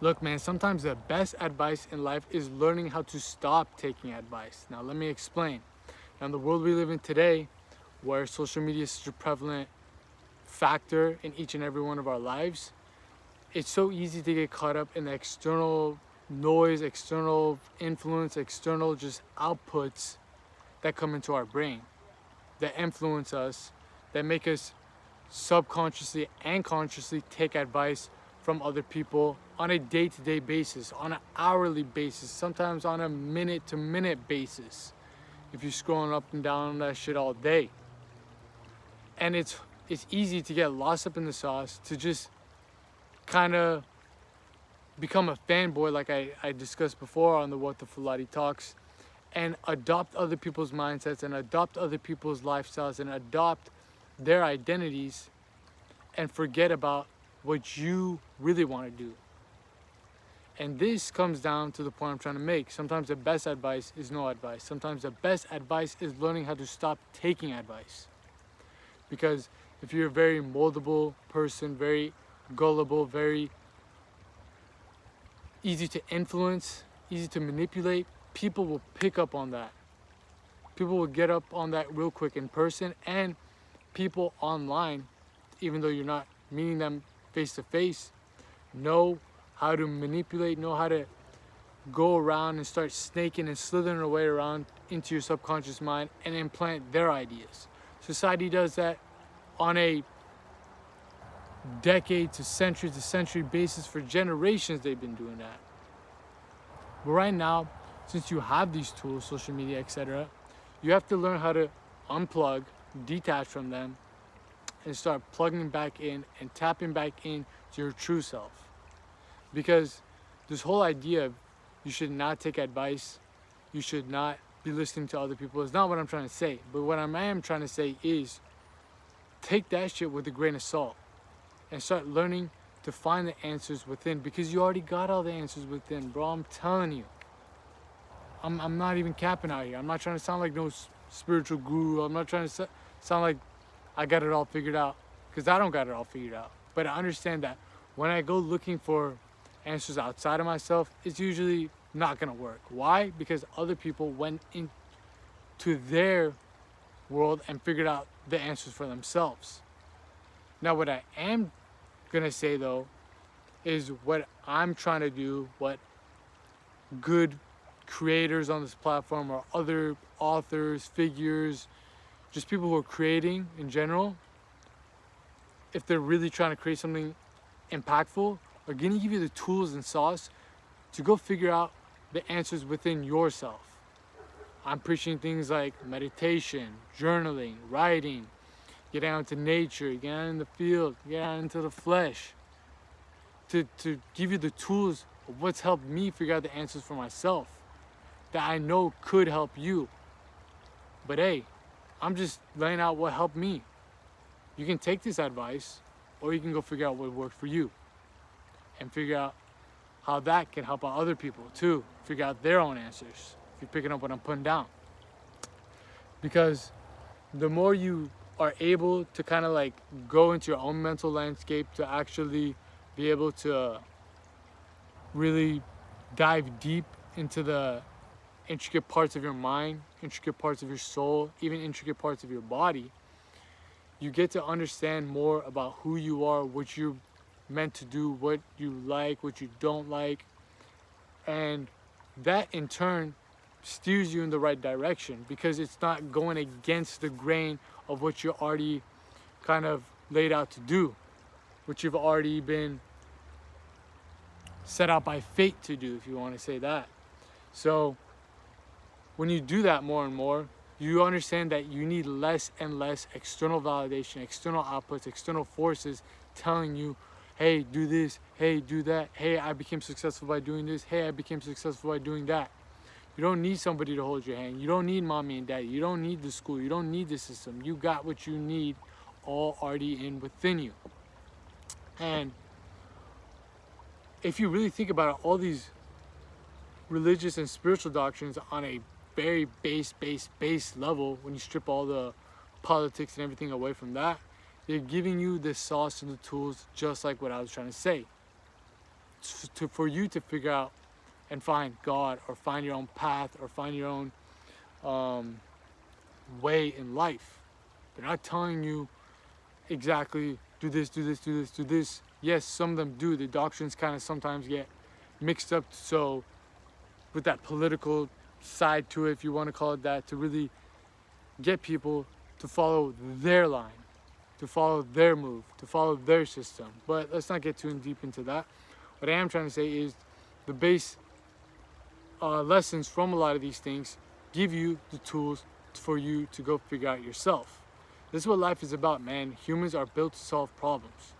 Look, man, sometimes the best advice in life is learning how to stop taking advice. Now, let me explain. Now, in the world we live in today, where social media is such a prevalent factor in each and every one of our lives, it's so easy to get caught up in the external noise, external influence, external just outputs that come into our brain, that influence us, that make us subconsciously and consciously take advice from other people on a day-to-day basis, on an hourly basis, sometimes on a minute-to-minute basis. If you're scrolling up and down on that shit all day, and it's easy to get lost up in the sauce, to just kind of become a fanboy, like I discussed before on the What the Fulati Talks, and adopt other people's mindsets and adopt other people's lifestyles and adopt their identities and forget about what you really want to do. And this comes down to the point I'm trying to make. Sometimes the best advice is no advice. Sometimes the best advice is learning how to stop taking advice. Because if you're a very moldable person, very gullible, very easy to influence, easy to manipulate, people will pick up on that. People will get up on that real quick in person, and people online, even though you're not meeting them face to face, know how to manipulate, know how to go around and start snaking and slithering their way around into your subconscious mind and implant their ideas. Society does that on a decade to century basis. For generations they've been doing that. But right now, since you have these tools, social media, etc., you have to learn how to unplug, detach from them, and start plugging back in and tapping back in to your true self. Because this whole idea of you should not take advice, you should not be listening to other people, is not what I'm trying to say. But what I am trying to say is take that shit with a grain of salt and start learning to find the answers within, because you already got all the answers within, bro. I'm telling you. I'm not even capping out here. I'm not trying to sound like no spiritual guru. I'm not trying to sound like I got it all figured out, because I don't got it all figured out. But I understand that when I go looking for answers outside of myself, it's usually not gonna work. Why? Because other people went into their world and figured out the answers for themselves. Now, what I am gonna say though is what I'm trying to do, what good creators on this platform or other authors, figures, just people who are creating in general, if they're really trying to create something impactful, are gonna give you the tools and sauce to go figure out the answers within yourself. I'm preaching things like meditation, journaling, writing, get out into nature, get out in the field, get out into the flesh, to give you the tools of what's helped me figure out the answers for myself that I know could help you. But hey, I'm just laying out what helped me. You can take this advice, or you can go figure out what worked for you and figure out how that can help out other people too, figure out their own answers, if you're picking up what I'm putting down. Because the more you are able to kind of like go into your own mental landscape, to actually be able to really dive deep into the intricate parts of your mind, intricate parts of your soul, even intricate parts of your body, you get to understand more about who you are, what you're meant to do, what you like, what you don't like. And that in turn steers you in the right direction, because it's not going against the grain of what you're already kind of laid out to do, what you've already been set out by fate to do, if you want to say that. So when you do that more and more, you understand that you need less and less external validation, external outputs, external forces telling you, hey, do this, hey, do that, hey, I became successful by doing this, hey, I became successful by doing that. You don't need somebody to hold your hand. You don't need mommy and daddy. You don't need the school. You don't need the system. You got what you need all already in within you. And if you really think about it, all these religious and spiritual doctrines on a very base level, when you strip all the politics and everything away from that, they're giving you the sauce and the tools, just like what I was trying to say. for you to figure out and find God, or find your own path, or find your own way in life. They're not telling you exactly do this, do this, do this, do this. Yes, some of them do. The doctrines kind of sometimes get mixed up, so with that political side to it, if you want to call it that, to really get people to follow their line, to follow their move, to follow their system. But let's not get too deep into that. What I am trying to say is the base lessons from a lot of these things give you the tools for you to go figure out yourself. This is what life is about, man. Humans are built to solve problems.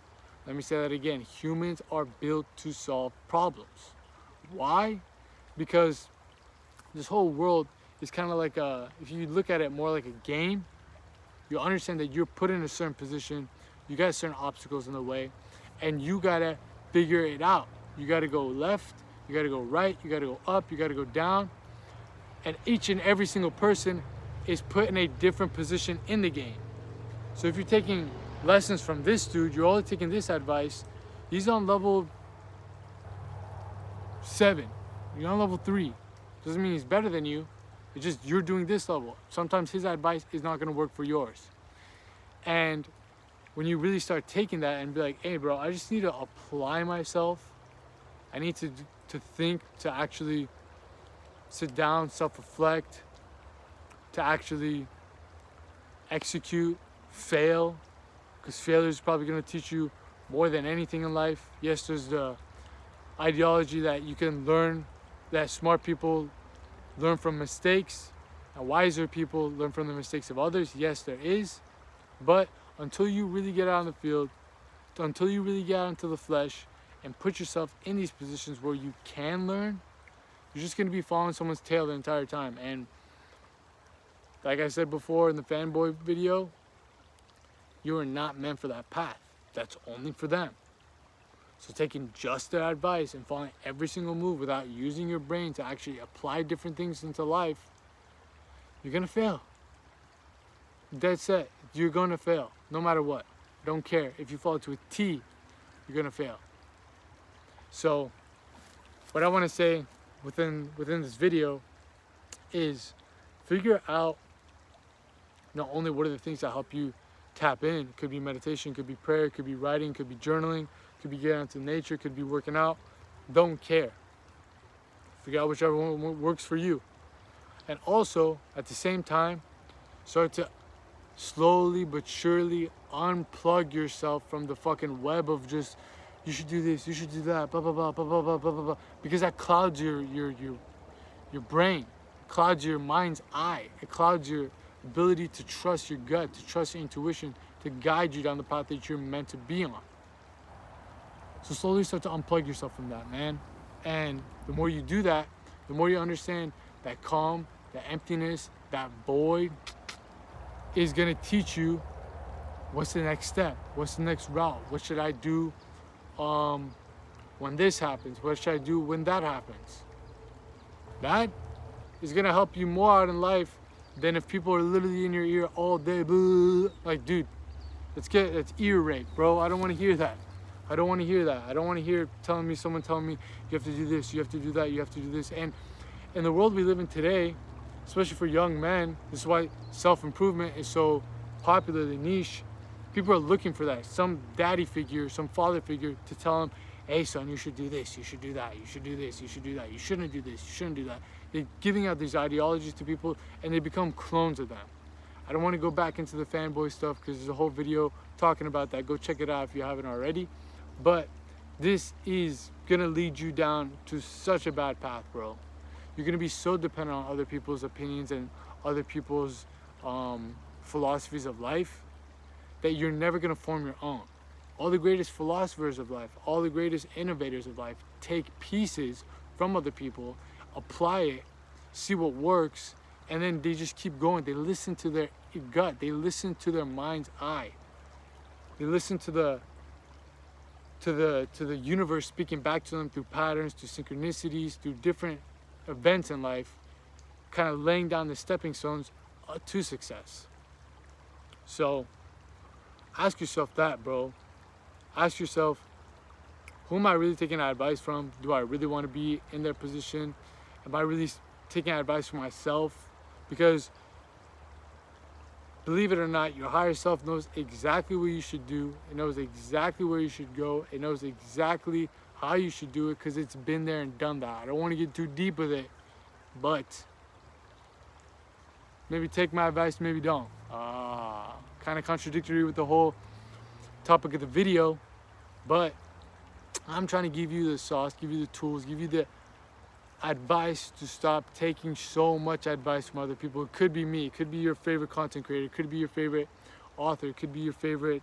Let me say that again. Humans are built to solve problems. Why? Because this whole world is kind of like if you look at it more like a game, you understand that you're put in a certain position, you got certain obstacles in the way, and you gotta figure it out. You gotta go left, you gotta go right, you gotta go up, you gotta go down, and each and every single person is put in a different position in the game. So if you're taking lessons from this dude, you're only taking this advice, he's on level 7, you're on level 3. Doesn't mean he's better than you, it's just you're doing this level. Sometimes his advice is not gonna work for yours. And when you really start taking that and be like, hey bro, I just need to apply myself, I need to think, to actually sit down, self-reflect, to actually execute, fail, because failure is probably going to teach you more than anything in life. Yes, there's the ideology that you can learn, that smart people learn from mistakes, and wiser people learn from the mistakes of others. Yes, there is, but until you really get out on the field, until you really get out into the flesh and put yourself in these positions where you can learn, you're just going to be following someone's tail the entire time. And like I said before in the fanboy video, you are not meant for that path. That's only for them. So taking just their advice and following every single move without using your brain to actually apply different things into life, you're going to fail. Dead set. You're going to fail no matter what. I don't care. If you follow to a T, you're going to fail. So what I want to say within this video is figure out not only what are the things that help you tap in. It could be meditation, could be prayer, could be writing, could be journaling, could be getting out into nature, could be working out. Don't care. Figure out whichever one works for you. And also, at the same time, start to slowly but surely unplug yourself from the fucking web of just, you should do this, you should do that, blah, blah, blah, blah, blah, blah, blah, blah, blah. Because that clouds your brain, it clouds your mind's eye, it clouds your ability to trust your gut, to trust your intuition, to guide you down the path that you're meant to be on. So slowly start to unplug yourself from that, man. And the more you do that, the more you understand that calm, that emptiness, that void is gonna teach you what's the next step, what's the next route, what should I do when this happens, what should I do when that happens. That is gonna help you more out in life than if people are literally in your ear all day, blah. Like, dude, it's ear rape, bro. I don't want to hear that. I don't want to hear that. I don't want to hear someone telling me you have to do this, you have to do that, you have to do this. And in the world we live in today, especially for young men, this is why self-improvement is so popularly niche. People are looking for that, some daddy figure, some father figure to tell them, hey son, you should do this, you should do that, you should do this, you should do that, you shouldn't do this, you shouldn't do that. They're giving out these ideologies to people and they become clones of them. I don't want to go back into the fanboy stuff because there's a whole video talking about that. Go check it out if you haven't already. But this is gonna lead you down to such a bad path, bro. You're gonna be so dependent on other people's opinions and other people's philosophies of life that you're never gonna form your own. All the greatest philosophers of life, all the greatest innovators of life take pieces from other people, apply it, see what works, and then they just keep going. They listen to their gut. They listen to their mind's eye. They listen to the universe speaking back to them through patterns, through synchronicities, through different events in life, kind of laying down the stepping stones to success. So ask yourself that, bro. Ask yourself, who am I really taking advice from? Do I really want to be in their position? Am I really taking advice from myself? Because believe it or not, your higher self knows exactly what you should do. It knows exactly where you should go. It knows exactly how you should do it because it's been there and done that. I don't want to get too deep with it, but maybe take my advice, maybe don't. Kind of contradictory with the whole topic of the video, but I'm trying to give you the sauce, give you the tools, give you the advice to stop taking so much advice from other people. It could be me, it could be your favorite content creator, it could be your favorite author, it could be your favorite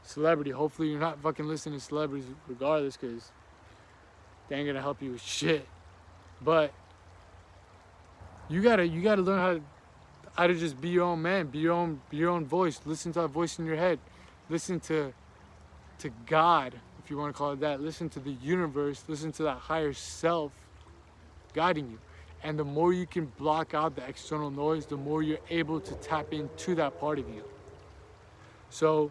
celebrity. Hopefully you're not fucking listening to celebrities regardless, because they ain't gonna help you with shit. But you gotta learn how to just be your own man, be your own voice. Listen to that voice in your head. Listen to God, if you want to call it that. Listen to the universe. Listen to that higher self guiding you. And the more you can block out the external noise, the more you're able to tap into that part of you. So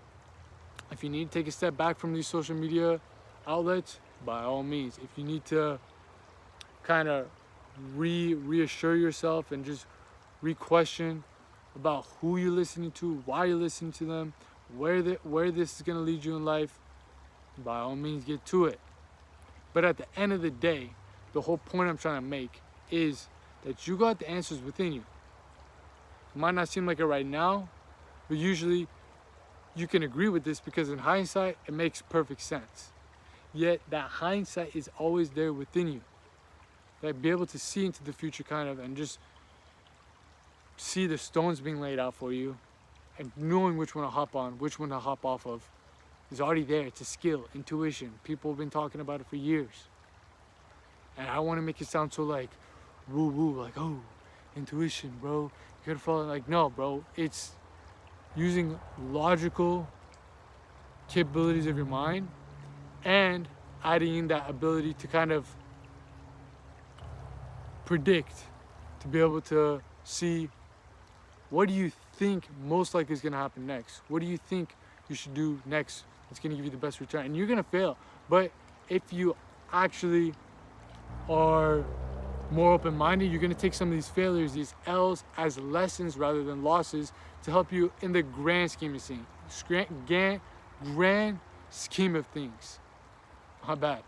if you need to take a step back from these social media outlets, by all means. If you need to kind of reassure yourself and just re-question about who you're listening to, why you're listening to them, where this is going to lead you in life, by all means get to it. But at the end of the day, the whole point I'm trying to make is that you got the answers within you. It might not seem like it right now, but usually you can agree with this because in hindsight it makes perfect sense. Yet that hindsight is always there within you. That be able to see into the future kind of and just see the stones being laid out for you and knowing which one to hop on, which one to hop off of is already there. It's a skill, intuition. People have been talking about it for years. And I want to make it sound so like woo woo, like, oh, intuition, bro. You gotta follow. Like, no, bro. It's using logical capabilities of your mind and adding in that ability to kind of predict, to be able to see what do you think most likely is going to happen next? What do you think you should do next that's going to give you the best return? And you're going to fail. But if you actually are more open-minded, you're going to take some of these failures, these L's, as lessons rather than losses to help you in the grand scheme of things. Grand scheme of things. My bad.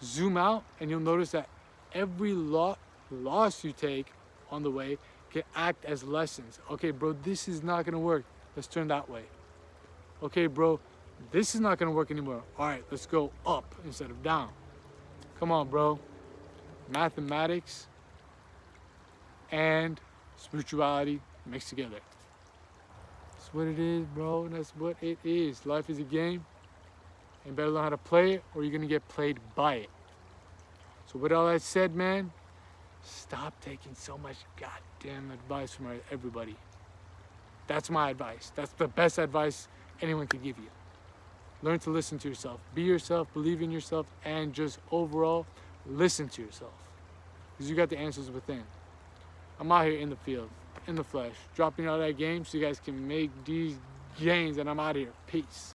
Zoom out and you'll notice that every loss you take on the way can act as lessons. Okay, bro, this is not gonna work. Let's turn that way. Okay, bro, this is not gonna work anymore. All right, let's go up instead of down. Come on, bro. Mathematics and spirituality mixed together. That's what it is, bro. That's what it is. Life is a game. You better learn how to play it or you're gonna get played by it. So with all that said, man, stop taking so much goddamn advice from everybody. That's my advice. That's the best advice anyone can give you. Learn to listen to yourself. Be yourself, believe in yourself, and just overall listen to yourself. Because you got the answers within. I'm out here in the field, in the flesh, dropping out that game so you guys can make these gains, and I'm out of here. Peace.